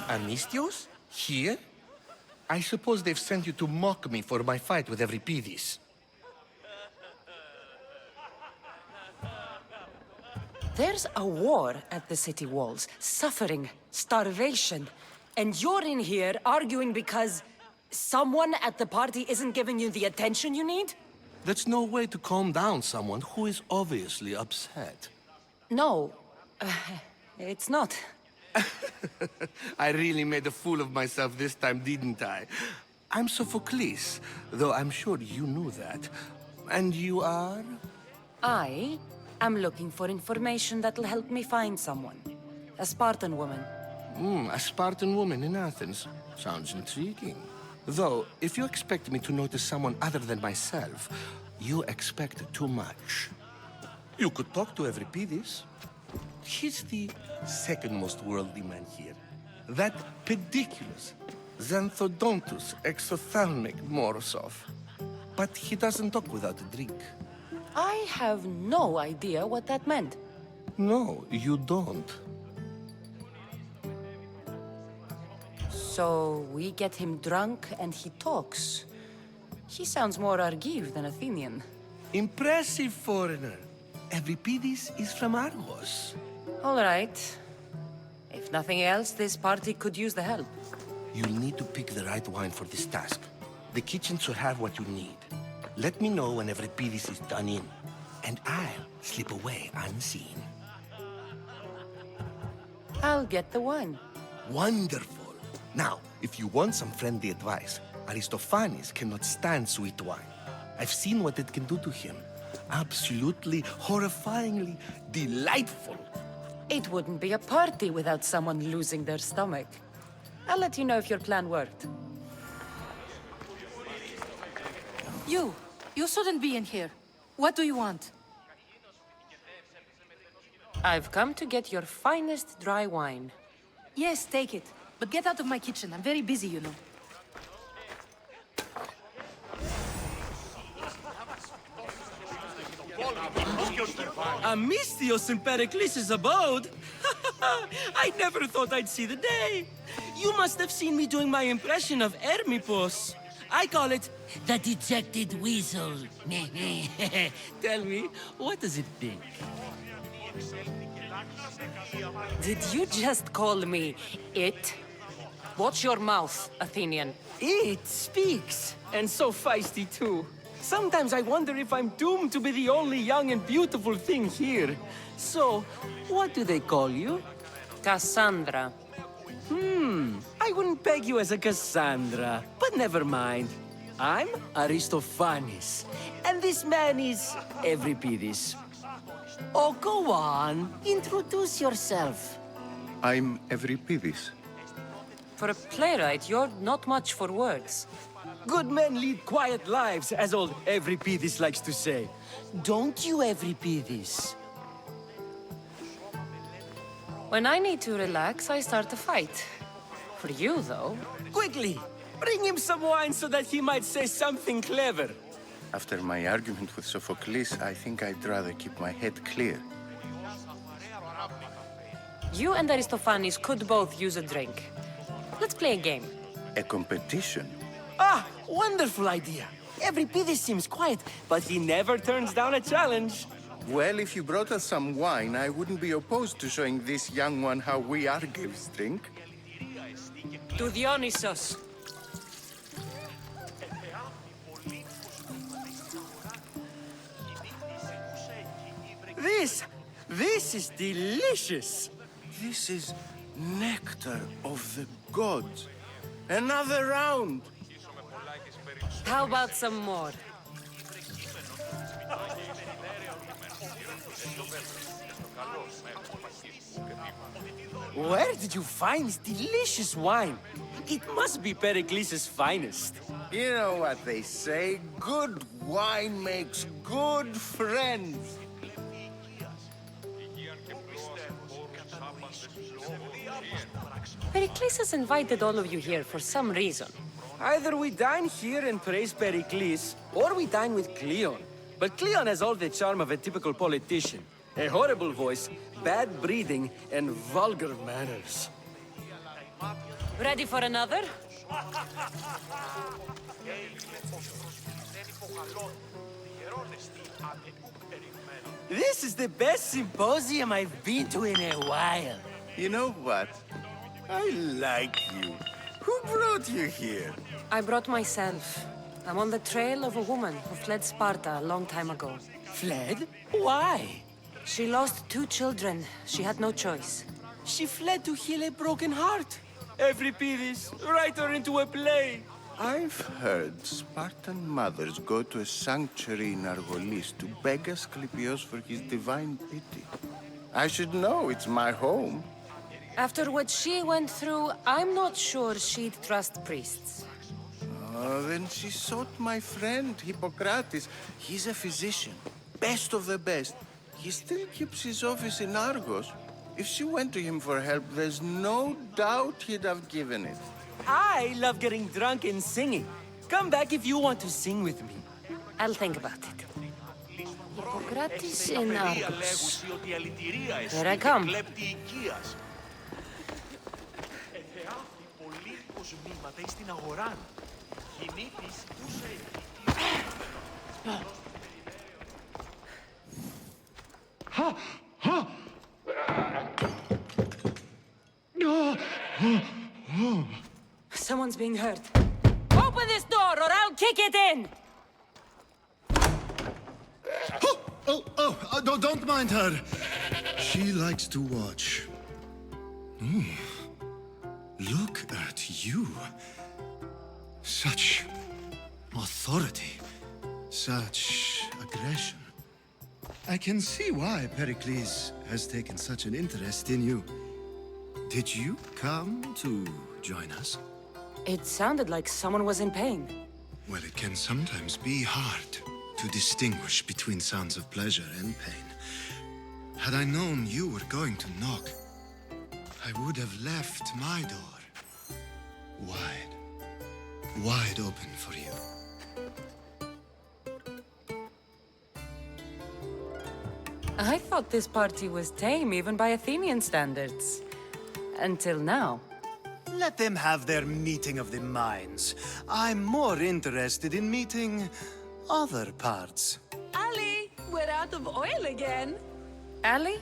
Amistios? Here? I suppose they've sent you to mock me for my fight with Euripides. There's a war at the city walls, suffering, starvation. And you're in here arguing because someone at the party isn't giving you the attention you need? That's no way to calm down someone who is obviously upset. No, it's not. I really made a fool of myself this time, didn't I? I'm Sophocles, though I'm sure you knew that. And you are? I am looking for information that'll help me find someone. A Spartan woman. A Spartan woman in Athens. Sounds intriguing. Though, if you expect me to notice someone other than myself, you expect too much. You could talk to Euripides. He's the second most worldly man here. That pediculous, xanthodontus exophthalmic Morosov. But he doesn't talk without a drink. I have no idea what that meant. No, you don't. So we get him drunk and he talks. He sounds more Argive than Athenian. Impressive foreigner. Euripides is from Argos. All right. If nothing else, this party could use the help. You'll need to pick the right wine for this task. The kitchen should have what you need. Let me know when Euripides is done in, and I'll slip away unseen. I'll get the wine. Wonderful. Now, if you want some friendly advice, Aristophanes cannot stand sweet wine. I've seen what it can do to him. Absolutely, horrifyingly delightful. It wouldn't be a party without someone losing their stomach. I'll let you know if your plan worked. You shouldn't be in here. What do you want? I've come to get your finest dry wine. Yes, take it. But get out of my kitchen. I'm very busy, you know. Amistios in Pericles' abode? I never thought I'd see the day. You must have seen me doing my impression of Hermippos. I call it the dejected weasel. Tell me, what does it think? Did you just call me it? Watch your mouth, Athenian. It speaks, and so feisty too. Sometimes I wonder if I'm doomed to be the only young and beautiful thing here. So, what do they call you? Cassandra. I wouldn't peg you as a Cassandra, but never mind. I'm Aristophanes, and this man is Euripides. Oh, go on. Introduce yourself. I'm Euripides. For a playwright, you're not much for words. Good men lead quiet lives, as old Euripides likes to say. Don't you, Euripides? When I need to relax, I start a fight. For you, though. Quickly, bring him some wine so that he might say something clever. After my argument with Sophocles, I think I'd rather keep my head clear. You and Aristophanes could both use a drink. Let's play a game. A competition? Ah, wonderful idea. Euripides seems quiet, but he never turns down a challenge. Well, if you brought us some wine, I wouldn't be opposed to showing this young one how we Argives drink. To Dionysos. This is delicious. This is nectar of the gods. Another round. How about some more? Where did you find this delicious wine? It must be Pericles' finest. You know what they say, good wine makes good friends. Pericles has invited all of you here for some reason. Either we dine here and praise Pericles, or we dine with Cleon. But Cleon has all the charm of a typical politician. A horrible voice, bad breeding, and vulgar manners. Ready for another? This is the best symposium I've been to in a while. You know what? I like you. Who brought you here? I brought myself. I'm on the trail of a woman who fled Sparta a long time ago. Fled? Why? She lost 2 children. She had no choice. She fled to heal a broken heart. Euripides, write her into a play. I've heard Spartan mothers go to a sanctuary in Argolis to beg Asclepios for his divine pity. I should know, it's my home. After what she went through, I'm not sure she'd trust priests. Oh, then she sought my friend, Hippocrates. He's a physician, best of the best. He still keeps his office in Argos. If she went to him for help, there's no doubt he'd have given it. I love getting drunk and singing. Come back if you want to sing with me. I'll think about it. Hippocrates in Argos. Here I come. Someone's being hurt. Open this door or I'll kick it in! Don't mind her. She likes to watch. Look at you. Such authority. Such aggression. I can see why Pericles has taken such an interest in you. Did you come to join us? It sounded like someone was in pain. Well, it can sometimes be hard to distinguish between sounds of pleasure and pain. Had I known you were going to knock, I would have left my door wide open for you. I thought this party was tame even by Athenian standards. Until now. Let them have their meeting of the minds. I'm more interested in meeting other parts. Ali, we're out of oil again. Ali?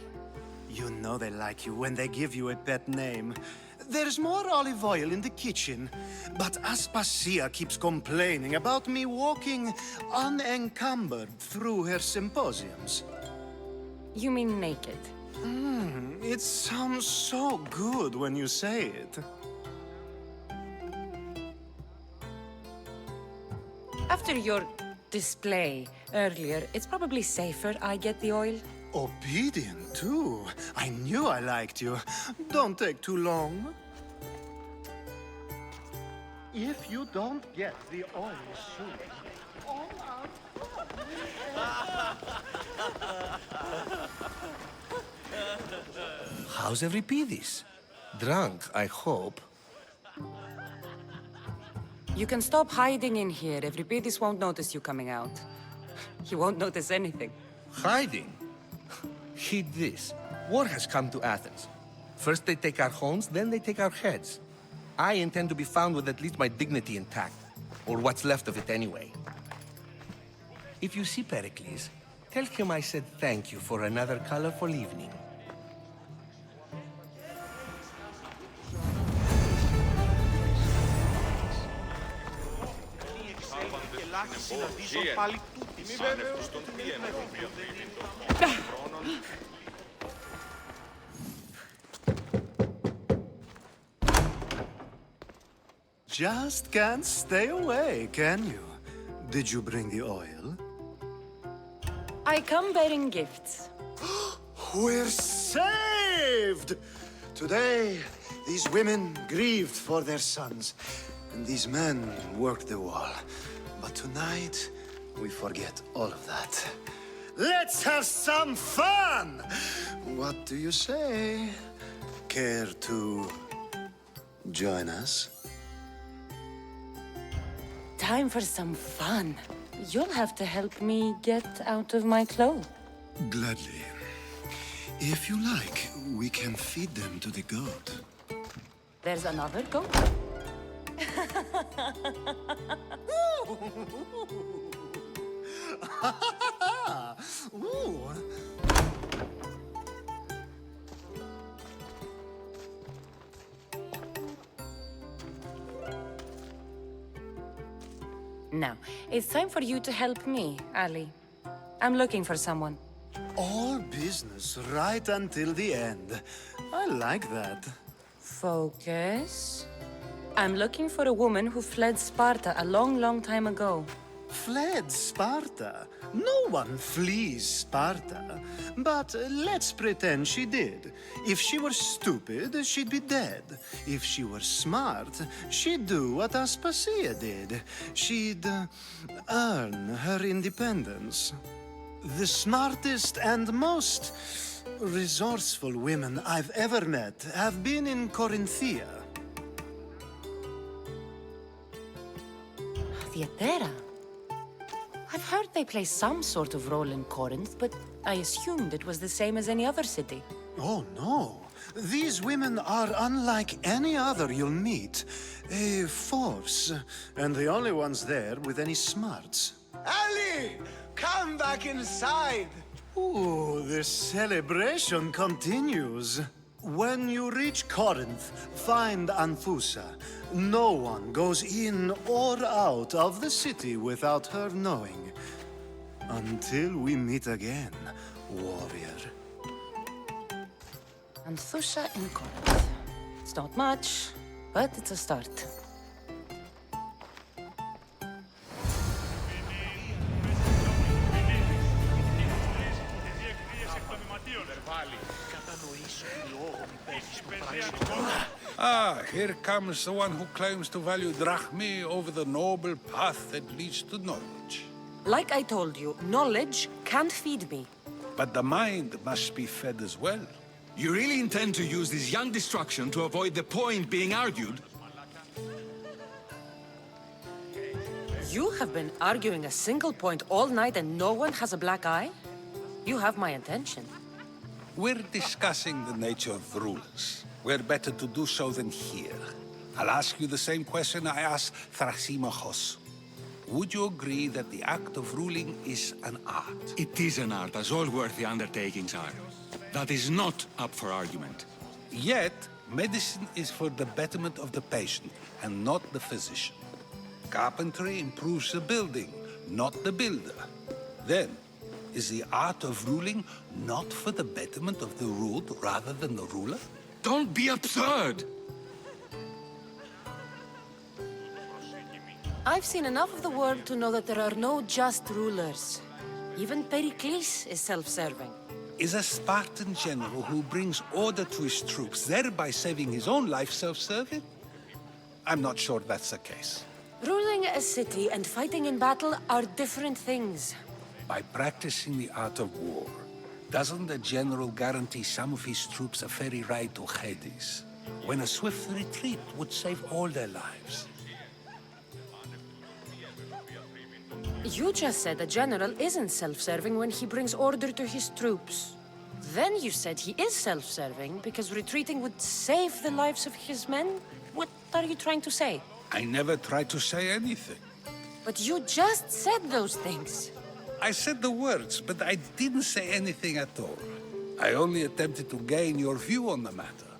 You know they like you when they give you a pet name. There's more olive oil in the kitchen, but Aspasia keeps complaining about me walking unencumbered through her symposiums. You mean naked? It sounds so good when you say it. After your display earlier, it's probably safer I get the oil. Obedient, too. I knew I liked you. Don't take too long. If you don't get the oil soon, How's Euripides? Drunk, I hope. You can stop hiding in here. Euripides won't notice you coming out. He won't notice anything. Hiding? Heed this. War has come to Athens. First they take our homes, then they take our heads. I intend to be found with at least my dignity intact. Or what's left of it anyway. If you see Pericles, tell him I said thank you for another colorful evening. just can't stay away, can you? Did you bring the oil? I come bearing gifts. We're saved! Today, these women grieved for their sons, and these men worked the wall. But tonight, we forget all of that. Let's have some fun! What do you say? Care to join us? Time for some fun. You'll have to help me get out of my clothes. Gladly. If you like, we can feed them to the goat. There's another goat? Ooh. Now, it's time for you to help me, Ali. I'm looking for someone. All business right until the end. I like that. Focus. I'm looking for a woman who fled Sparta a long, long time ago. Fled Sparta? No one flees Sparta. But let's pretend she did. If she were stupid, she'd be dead. If she were smart, she'd do what Aspasia did. She'd earn her independence. The smartest and most resourceful women I've ever met have been in Corinthia. Theatera. I've heard they play some sort of role in Corinth, but I assumed it was the same as any other city. Oh, no. These women are unlike any other you'll meet. A force, and the only ones there with any smarts. Ali! Come back inside! Ooh, the celebration continues. When you reach Corinth, find Anfusa. No one goes in or out of the city without her knowing. Until we meet again, warrior. Anthusha in Corinth. It's not much, but it's a start. Ah, here comes the one who claims to value drachmae over the noble path that leads to knowledge. Like I told you, knowledge can't feed me. But the mind must be fed as well. You really intend to use this young destruction to avoid the point being argued? You have been arguing a single point all night and no one has a black eye? You have my attention. We're discussing the nature of rulers. Where better to do so than here? I'll ask you the same question I asked Thrasymachos. Would you agree that the act of ruling is an art? It is an art, as all worthy undertakings are. That is not up for argument. Yet, medicine is for the betterment of the patient, and not the physician. Carpentry improves the building, not the builder. Then, is the art of ruling not for the betterment of the ruled rather than the ruler? Don't be absurd! I've seen enough of the world to know that there are no just rulers. Even Pericles is self-serving. Is a Spartan general who brings order to his troops, thereby saving his own life, self-serving? I'm not sure that's the case. Ruling a city and fighting in battle are different things. By practicing the art of war, doesn't the general guarantee some of his troops a ferry ride to Hades, when a swift retreat would save all their lives? You just said a general isn't self-serving when he brings order to his troops. Then you said he is self-serving because retreating would save the lives of his men? What are you trying to say? I never tried to say anything. But you just said those things. I said the words, but I didn't say anything at all. I only attempted to gain your view on the matter.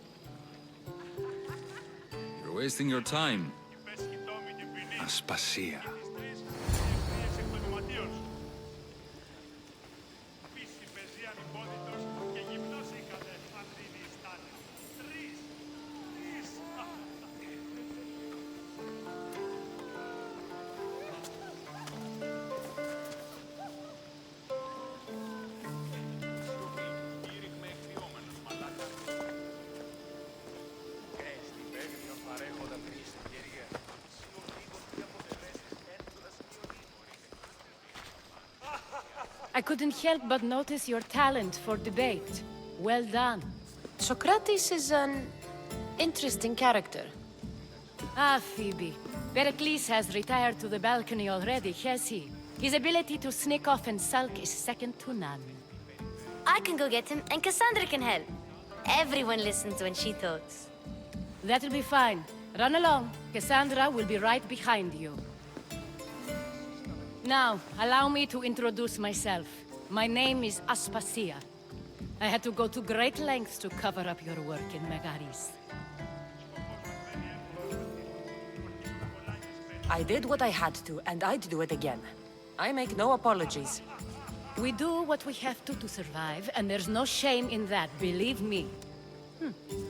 You're wasting your time. Aspasia. I couldn't help but notice your talent for debate. Well done. Socrates is an interesting character. Ah, Phoebe. Pericles has retired to the balcony already, has he? His ability to sneak off and sulk is second to none. I can go get him, and Cassandra can help. Everyone listens when she talks. That'll be fine. Run along. Cassandra will be right behind you. Now, allow me to introduce myself. My name is Aspasia. I had to go to great lengths to cover up your work in Megaris. I did what I had to, and I'd do it again. I make no apologies. We do what we have to survive, and there's no shame in that, believe me.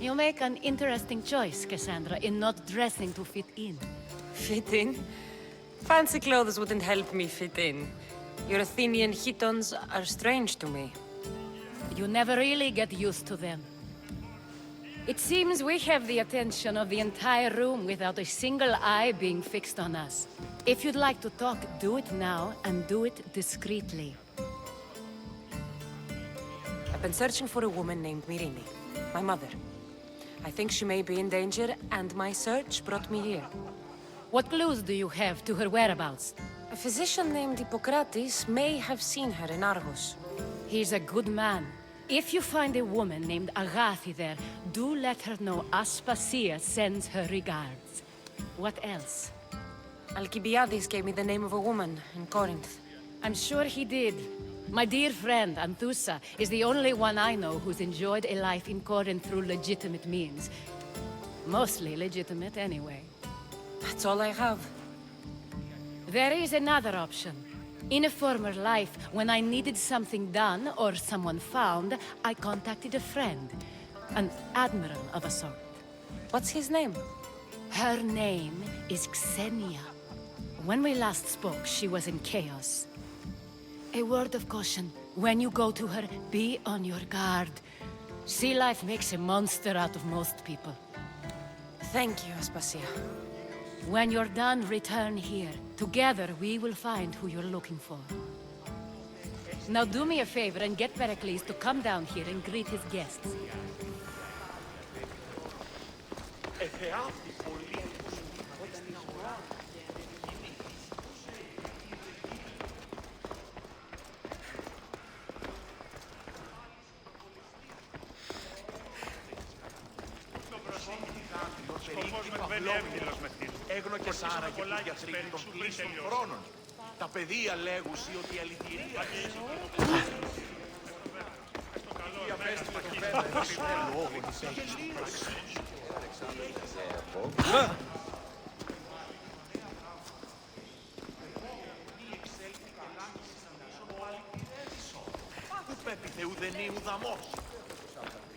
You make an interesting choice, Cassandra, in not dressing to fit in. Fit in? Fancy clothes wouldn't help me fit in. Your Athenian chitons are strange to me. You never really get used to them. It seems we have the attention of the entire room without a single eye being fixed on us. If you'd like to talk, do it now, and do it discreetly. I've been searching for a woman named Myrine, my mother. I think she may be in danger, and my search brought me here. What clues do you have to her whereabouts? A physician named Hippocrates may have seen her in Argos. He's a good man. If you find a woman named Agathi there, do let her know Aspasia sends her regards. What else? Alcibiades gave me the name of a woman in Corinth. I'm sure he did. My dear friend, Anthusa, is the only one I know who's enjoyed a life in Corinth through legitimate means. Mostly legitimate, anyway. That's all I have. There is another option. In a former life, when I needed something done or someone found, I contacted a friend. An admiral of a sort. What's his name? Her name is Xenia. When we last spoke, she was in chaos. A word of caution. When you go to her, be on your guard. Sea life makes a monster out of most people. Thank you, Aspasia. When you're done, return here. Together, we will find who you're looking for. Now do me a favor and get Pericles to come down here and greet his guests. Έγνο και Σάραγε που γιατροί των κλείστων χρόνων. Τα παιδεία λέγουσι ότι η αληθυρία... Πάθου πέπι θεού δεν ήμου δαμός.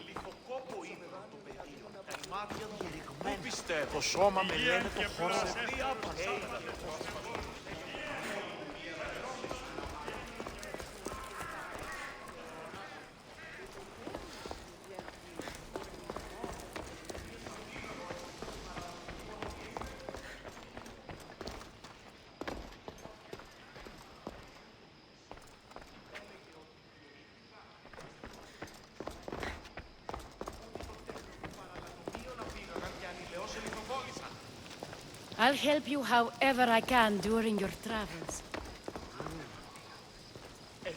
Λιθοκόπο είδε το πεδίο. Τα ημάδια διερυγμένα. Πού πιστεύω, το σώμα με λένε το χώρο. Σε διάπασα. I'll help you however I can during your travels.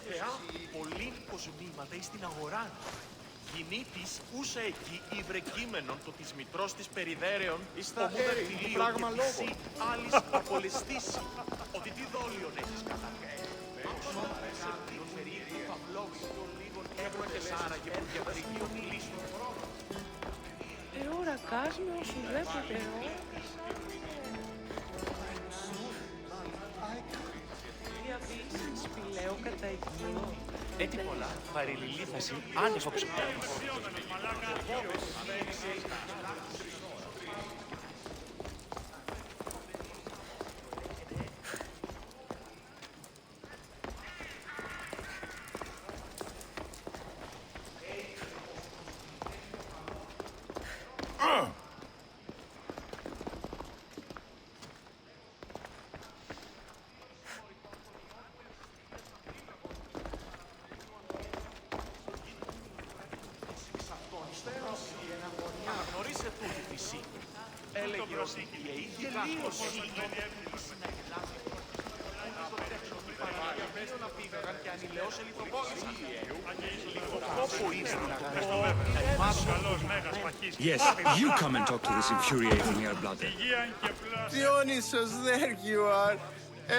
Θεά, πολλήν κοσμήματα εις την αγορά. Γυνήτης ούσα εκεί υβρεκείμενον το της μητρός της περιδέρεων ομούδα φιλίο και της άλλης απολεστήσει. Ότι τι δόλιον έχεις κατακαίσει. Σε την περίεργη παυλόβη των λίγων έγνω και Σάραγε που διαβρικείων λύσουν χρόνο. Ora casno su reputeo. Σπηλαίο κατά οικείο. Έτσι πολλά, παρελιλήθαση, άνευ οξυπέρνος. Αναγνωρίσε τούτη φυσή. Έλεγε ότι η αίγη κάτωση να γελάσει. Πού να το τρέξω την παραγωγή να πήγαν και Yes, you come and talk to this infuriating air-blooder. Dionysus, there you are.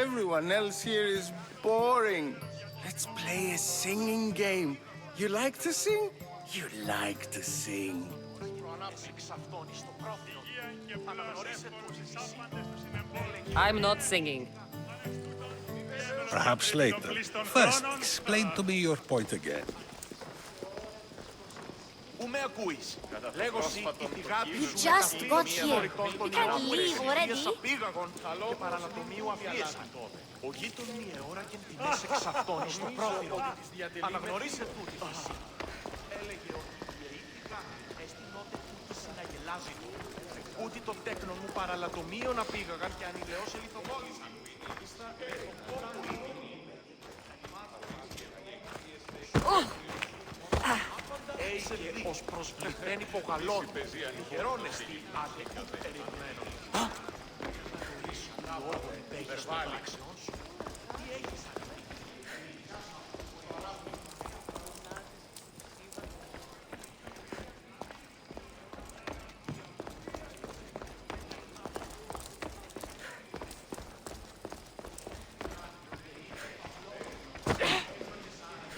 Everyone else here is boring. Let's play a singing game. You like to sing? You like to sing. I'm not singing. Perhaps later. First, explain to me your point again. You just got here. You can't leave already. Ο γείτον η αιώρα και τιμές εξ αυτών εις το πρόθυρο. Αναγνωρίσε τούτη φύση. Έλεγε ότι η αιήτικα έστεινότε τούτη συναγελάζει του. Ούτι το τέκνον μου παραλατομείο να πήγαγαν και ανηλαιώς ελιθοβόλησαν. Έγινε ως προσβληθέν υπογαλών. Τυχερόν εστί άδικο ερημμένων.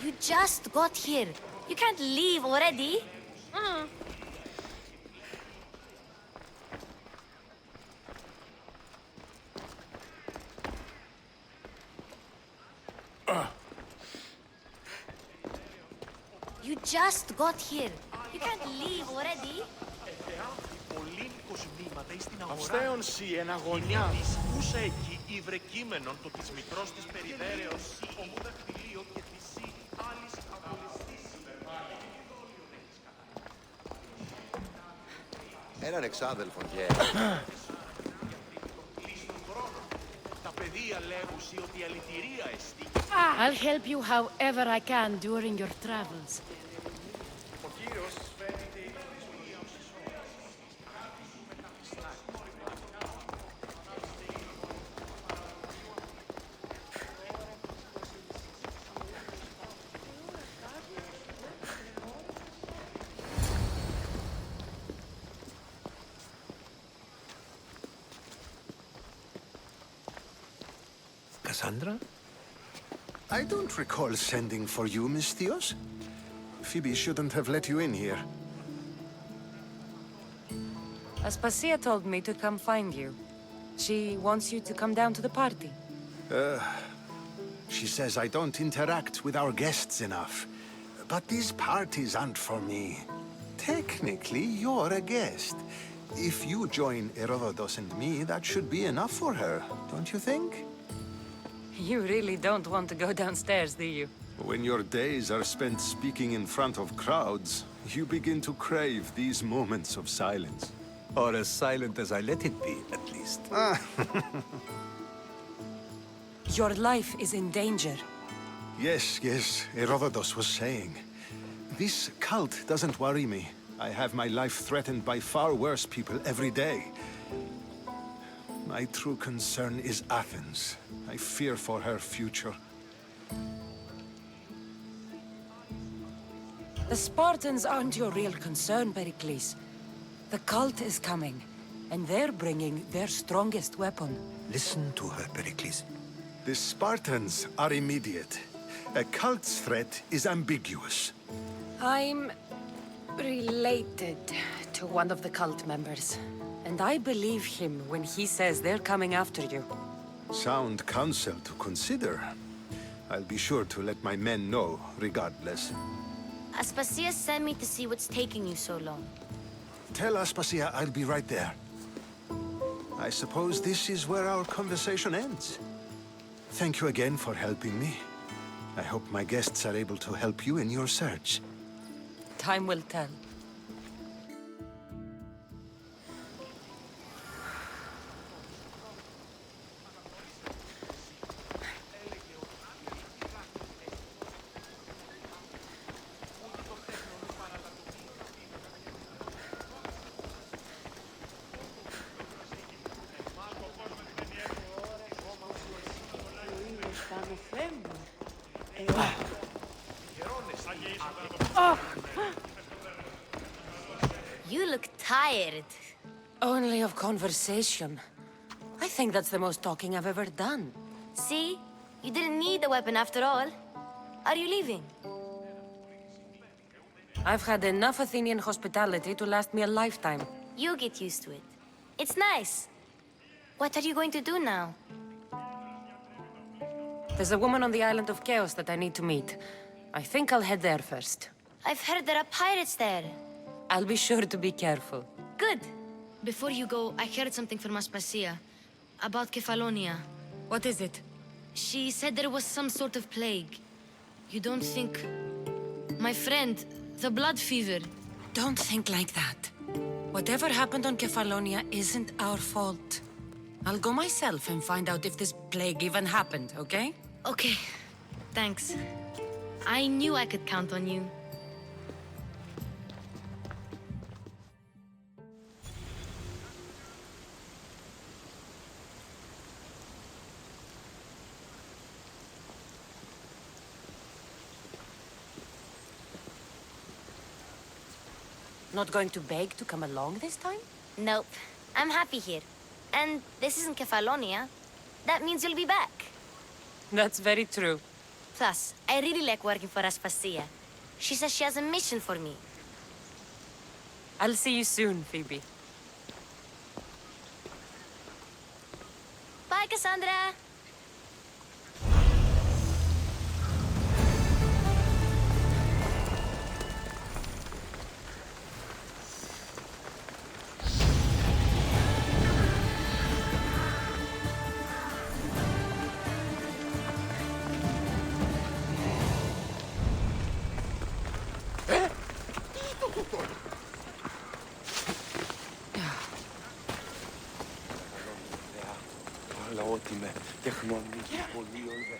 You just got here. You can't leave already. You just got here. You can't leave already. Πολλήν κοσμήματα εις την αγορά. Αυστέον σοι εν αγωνιά. Ούσα εκεί υβρεκείμενον το της μητρός της περιδέρεως. Ομού δαχτυλίο και της σοι άλλης απολυστής. Έναν εξάδελφον και... Τα παιδεία λέγουσι ότι αλητηρία εστί. I'll help you however I can during your travels. Ο κύριος φαίνεται Cassandra? I don't recall sending for you, Miss Theos. Phoebe shouldn't have let you in here. Aspasia told me to come find you. She wants you to come down to the party. She says I don't interact with our guests enough. But these parties aren't for me. Technically, you're a guest. If you join Herodotus and me, that should be enough for her, don't you think? You really don't want to go downstairs, do you? When your days are spent speaking in front of crowds, you begin to crave these moments of silence. Or as silent as I let it be, at least. Your life is in danger. Yes, Herodotus was saying. This cult doesn't worry me. I have my life threatened by far worse people every day. My true concern is Athens. I fear for her future. The Spartans aren't your real concern, Pericles. The cult is coming, and they're bringing their strongest weapon. Listen to her, Pericles. The Spartans are immediate. A cult's threat is ambiguous. I'm related to one of the cult members, and I believe him when he says they're coming after you. Sound counsel to consider. I'll be sure to let my men know, regardless. Aspasia sent me to see what's taking you so long. Tell Aspasia I'll be right there. I suppose this is where our conversation ends. Thank you again for helping me. I hope my guests are able to help you in your search. Time will tell. Κάνω φέμου. You look tired. Only of conversation. I think that's the most talking I've ever done. See? You didn't need the weapon after all. Are you leaving? I've had enough Athenian hospitality to last me a lifetime. You get used to it. It's nice. What are you going to do now? There's a woman on the island of Chaos that I need to meet. I think I'll head there first. I've heard there are pirates there. I'll be sure to be careful. Good. Before you go, I heard something from Aspasia. About Kefalonia. What is it? She said there was some sort of plague. You don't think... My friend, the blood fever. Don't think like that. Whatever happened on Kefalonia isn't our fault. I'll go myself and find out if this plague even happened, okay? Okay. Thanks. I knew I could count on you. Not going to beg to come along this time? Nope. I'm happy here. And this isn't Kefalonia. That means you'll be back. That's very true. Plus, I really like working for Aspasia. She says she has a mission for me. I'll see you soon, Phoebe. Bye, Cassandra! Αλλά ό,τι με τεχνολογική πολύ ωραία.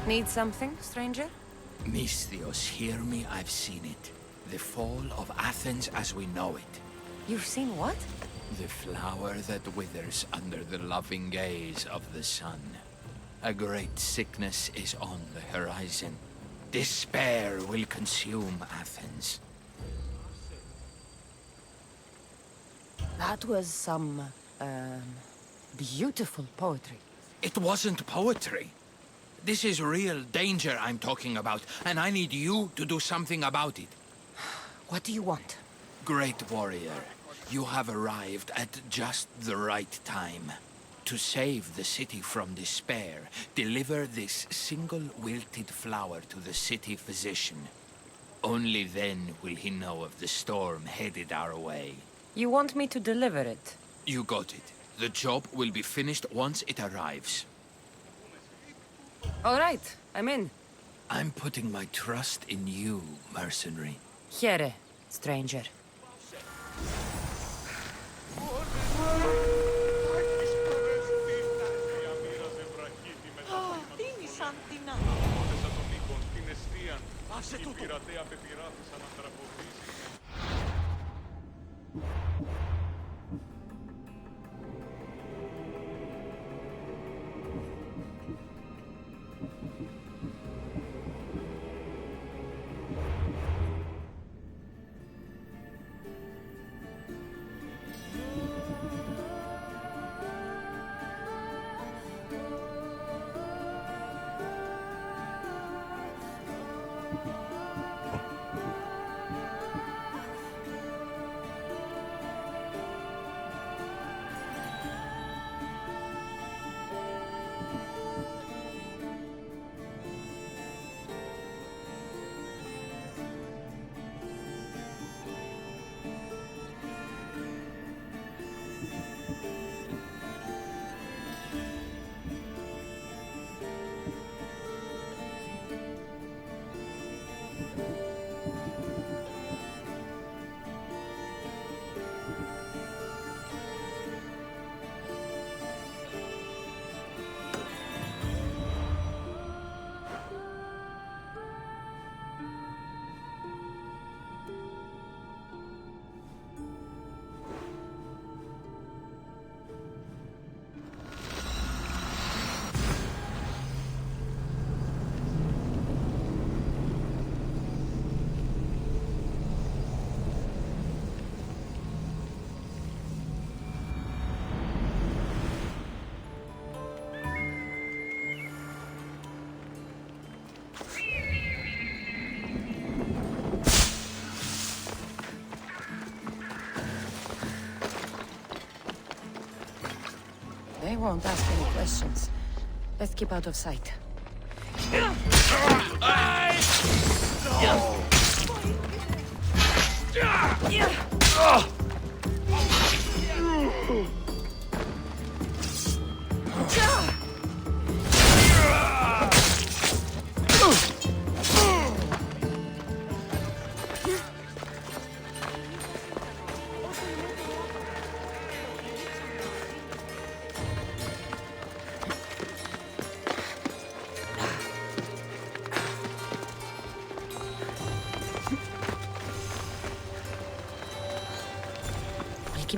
Need something, stranger? Misthios, hear me, I've seen it. The fall of Athens as we know it. You've seen what? The flower that withers under the loving gaze of the sun. A great sickness is on the horizon. Despair will consume Athens. That was some, beautiful poetry. It wasn't poetry. This is real danger I'm talking about, and I need you to do something about it. What do you want? Great warrior, you have arrived at just the right time. To save the city from despair, deliver this single wilted flower to the city physician. Only then will he know of the storm headed our way. You want me to deliver it? You got it. The job will be finished once it arrives. All right, I'm in. I'm putting my trust in you, mercenary. Here, stranger. Τίμησαν την Άσε τούτο! They won't ask any questions. Let's keep out of sight.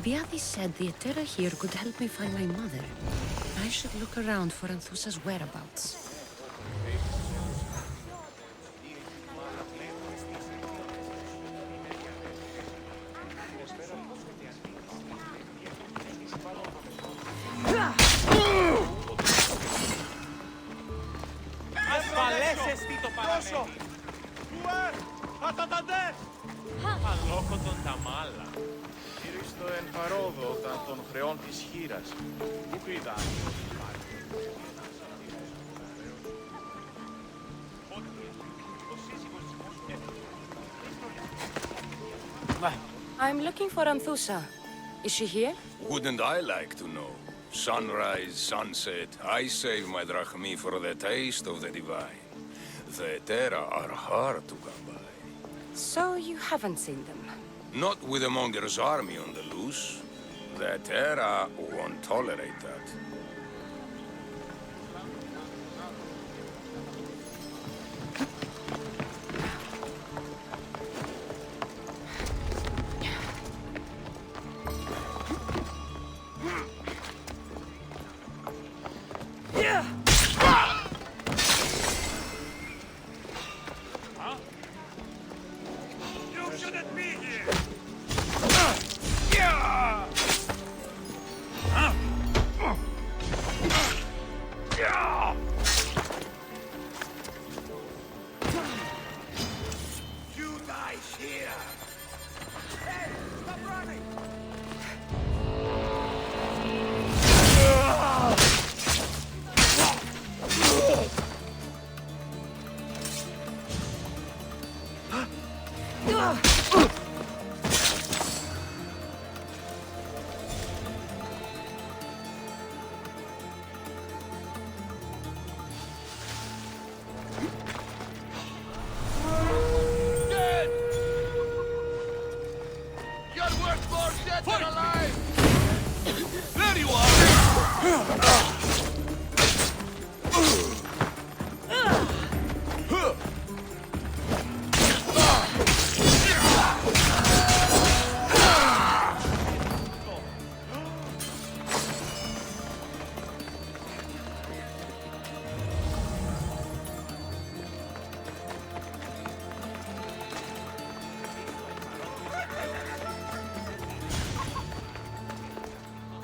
Alcibiades said the Etera here could help me find my mother. I should look around for Anthusa's whereabouts. Αλόκοτον τα μάλα. Ήριστο εν παρόδο όταν των χρεών της χείρας. Πού είδα. I'm looking for Anthusa. Is she here? Wouldn't I like to know? Sunrise, sunset, I save my drachmi for the taste of the divine. The Terra are hard to come by. So you haven't seen them? Not with a monger's army on the loose. The Terra won't tolerate that.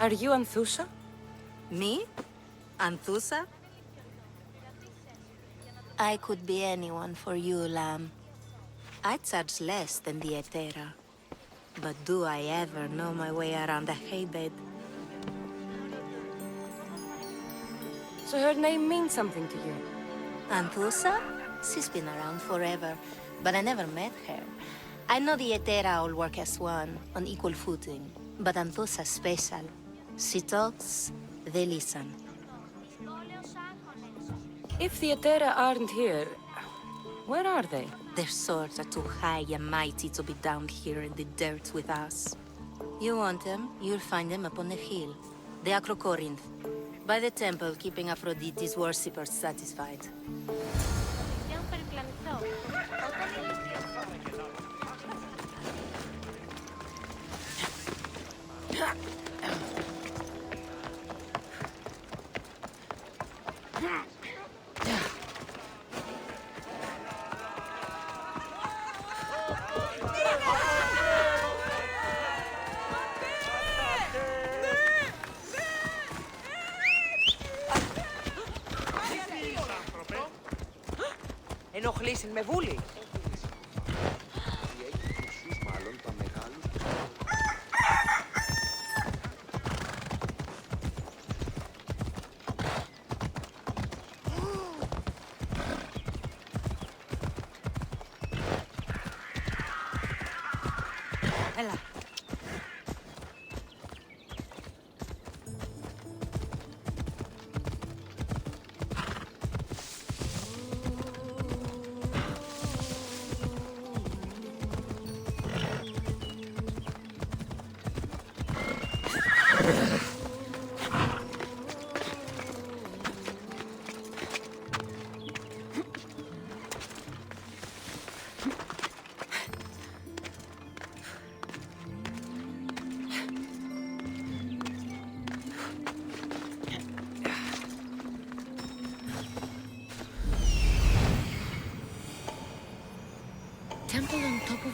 Are you Anthusa? Me? Anthusa? I could be anyone for you, Lamb. I charge less than the Etera. But do I ever know my way around a haybed? So her name means something to you? Anthusa? She's been around forever, but I never met her. I know the Etera all work as one, on equal footing. But Anthusa's special. She talks, they listen. If the Etera aren't here, where are they? Their swords are too high and mighty to be down here in the dirt with us. You want them, you'll find them up on the hill. The Acrocorinth. By the temple, keeping Aphrodite's worshippers satisfied. Ενοχλήσεις με βούλη.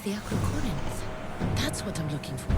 The Acrocorinth. That's what I'm looking for.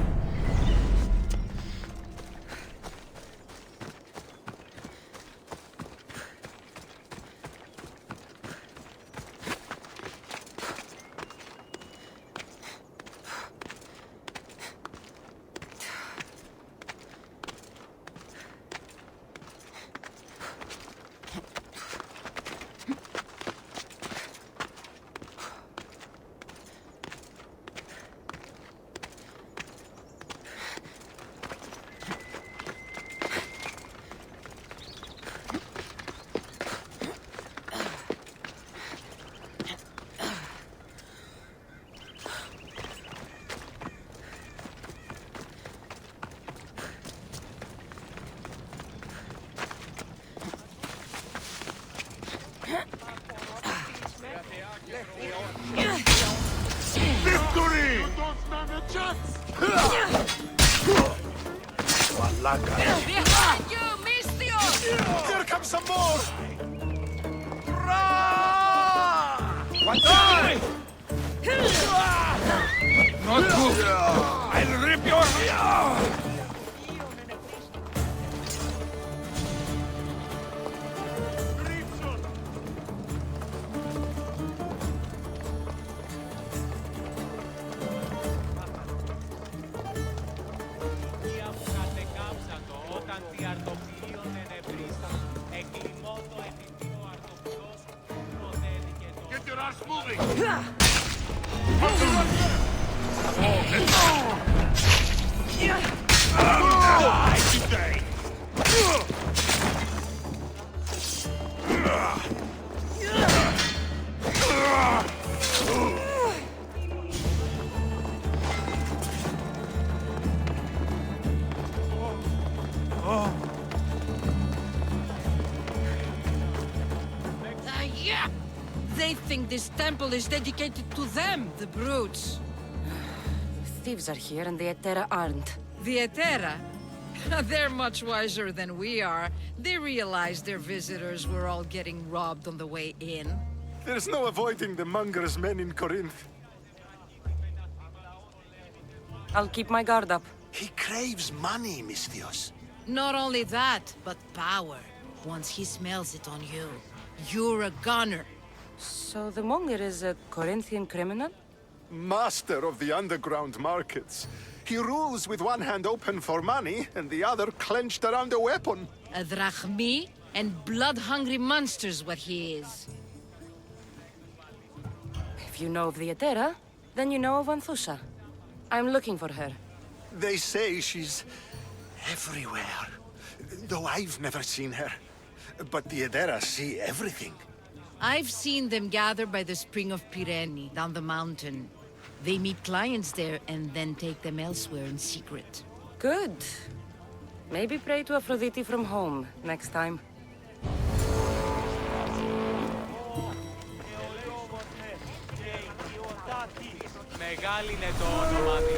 Victory! You don't stand a chance! Behind you, Misthios! Here comes some more! What's that? Not good! I'll rip your... Get your ass moving! Die today! Yeah! They think this temple is dedicated to them, the brutes. Thieves are here and the Etera aren't. The Etera? They're much wiser than we are. They realized their visitors were all getting robbed on the way in. There's no avoiding the monger's men in Corinth. I'll keep my guard up. He craves money, Misthios. Not only that, but power. Once he smells it on you, you're a gunner. So the monger is a Corinthian criminal? Master of the underground markets. He rules with one hand open for money and the other clenched around a weapon. A drachmi and blood-hungry monster's what he is. If you know of the Etera, then you know of Anthusa. I'm looking for her. They say she's everywhere, though I've never seen her. But the Edera see everything. I've seen them gather by the spring of Pirene, down the mountain. They meet clients there and then take them elsewhere in secret. Good. Maybe pray to Aphrodite from home next time. Μεγάλη είναι το όνομα της.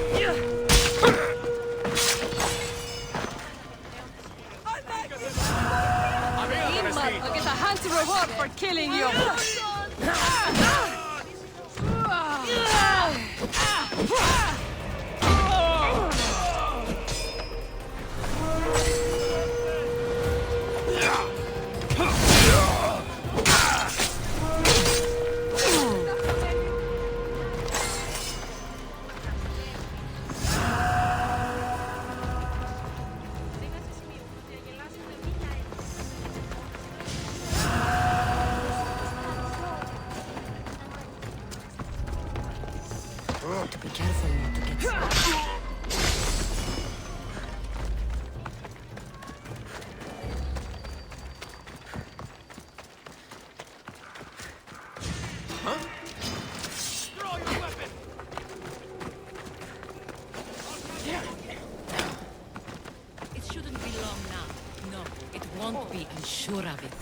I'll get a handsome reward for killing you! To be careful not to get stuck. It shouldn't be long now. No, it won't be, I'm sure of it.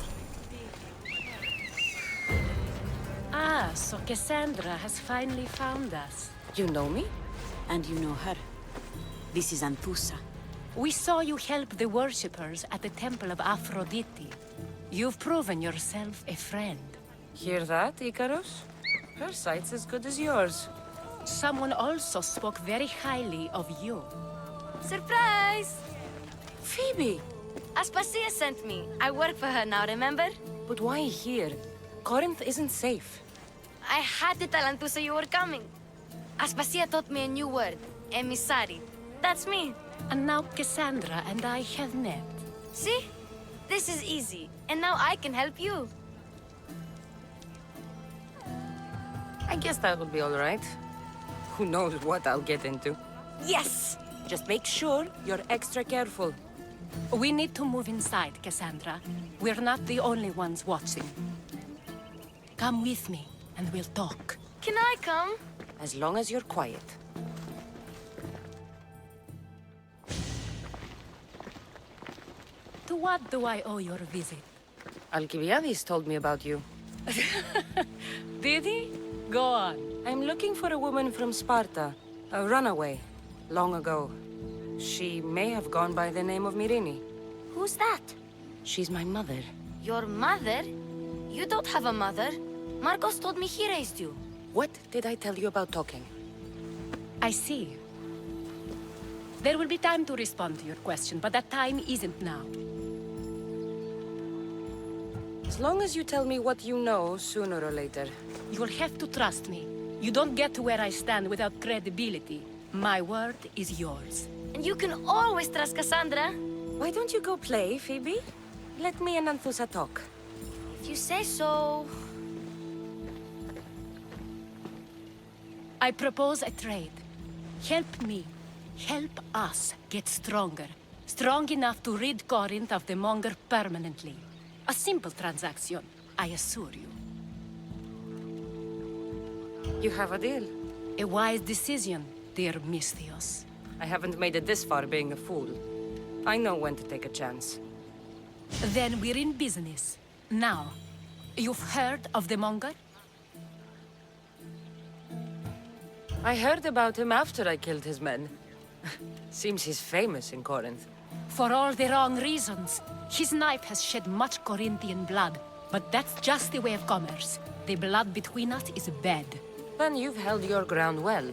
Ah, so Cassandra has finally found us. You know me? And you know her. This is Anthusa. We saw you help the worshippers at the temple of Aphrodite. You've proven yourself a friend. Hear that, Icarus? Her sight's as good as yours. Someone also spoke very highly of you. Surprise! Phoebe! Aspasia sent me. I work for her now, remember? But why here? Corinth isn't safe. I had to tell Anthusa you were coming. Aspasia taught me a new word. Emissary. That's me. And now Cassandra and I have met. See? This is easy. And now I can help you. I guess that will be all right. Who knows what I'll get into. Yes! Just make sure you're extra careful. We need to move inside, Cassandra. We're not the only ones watching. Come with me, and we'll talk. Can I come? As long as you're quiet. To what do I owe your visit? Alcibiades told me about you. Did he? Go on. I'm looking for a woman from Sparta. A runaway. Long ago. She may have gone by the name of Myrine. Who's that? She's my mother. Your mother? You don't have a mother. Marcos told me he raised you. What did I tell you about talking? I see. There will be time to respond to your question, but that time isn't now. As long as you tell me what you know, sooner or later. You'll have to trust me. You don't get to where I stand without credibility. My word is yours. And you can always trust Cassandra. Why don't you go play, Phoebe? Let me and Anthusa talk. If you say so... I propose a trade. Help me. Help us get stronger. Strong enough to rid Corinth of the Monger permanently. A simple transaction, I assure you. You have a deal. A wise decision, dear Misthios. I haven't made it this far being a fool. I know when to take a chance. Then we're in business. Now, you've heard of the Monger? I heard about him after I killed his men. Seems he's famous in Corinth. For all the wrong reasons. His knife has shed much Corinthian blood, but that's just the way of commerce. The blood between us is bad. Then you've held your ground well.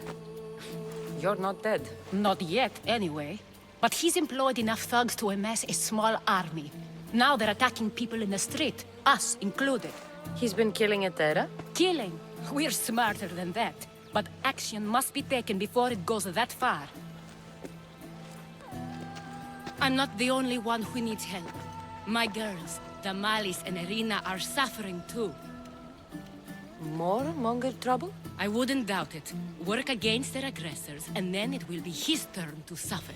You're not dead. Not yet, anyway. But he's employed enough thugs to amass a small army. Now they're attacking people in the street, us included. He's been killing Etera? Killing? We're smarter than that. But action must be taken before it goes that far. I'm not the only one who needs help. My girls, Damalis and Irina, are suffering too. More Monger trouble? I wouldn't doubt it. Work against their aggressors, and then it will be his turn to suffer.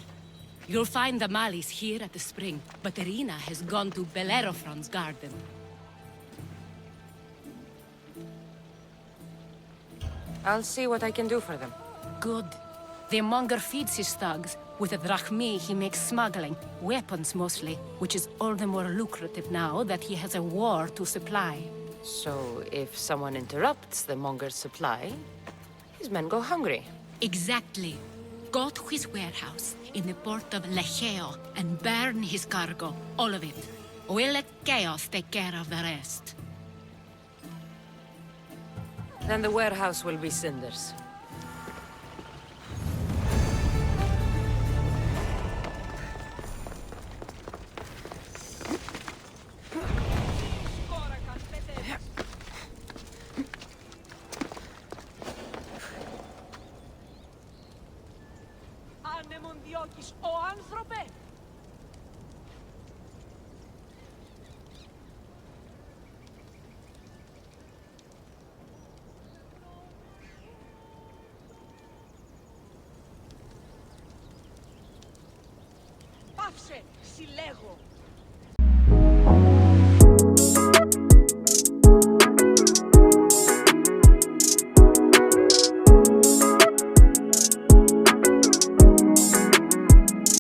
You'll find Damalis here at the spring, but Irina has gone to Bellerophon's garden. I'll see what I can do for them. Good. The Monger feeds his thugs. With the drachmi, he makes smuggling. Weapons, mostly. Which is all the more lucrative now that he has a war to supply. So, if someone interrupts the Monger's supply, his men go hungry. Exactly. Go to his warehouse in the port of Lecheo and burn his cargo. All of it. We'll let chaos take care of the rest. Then the warehouse will be cinders. Πάψε, συλλέγω.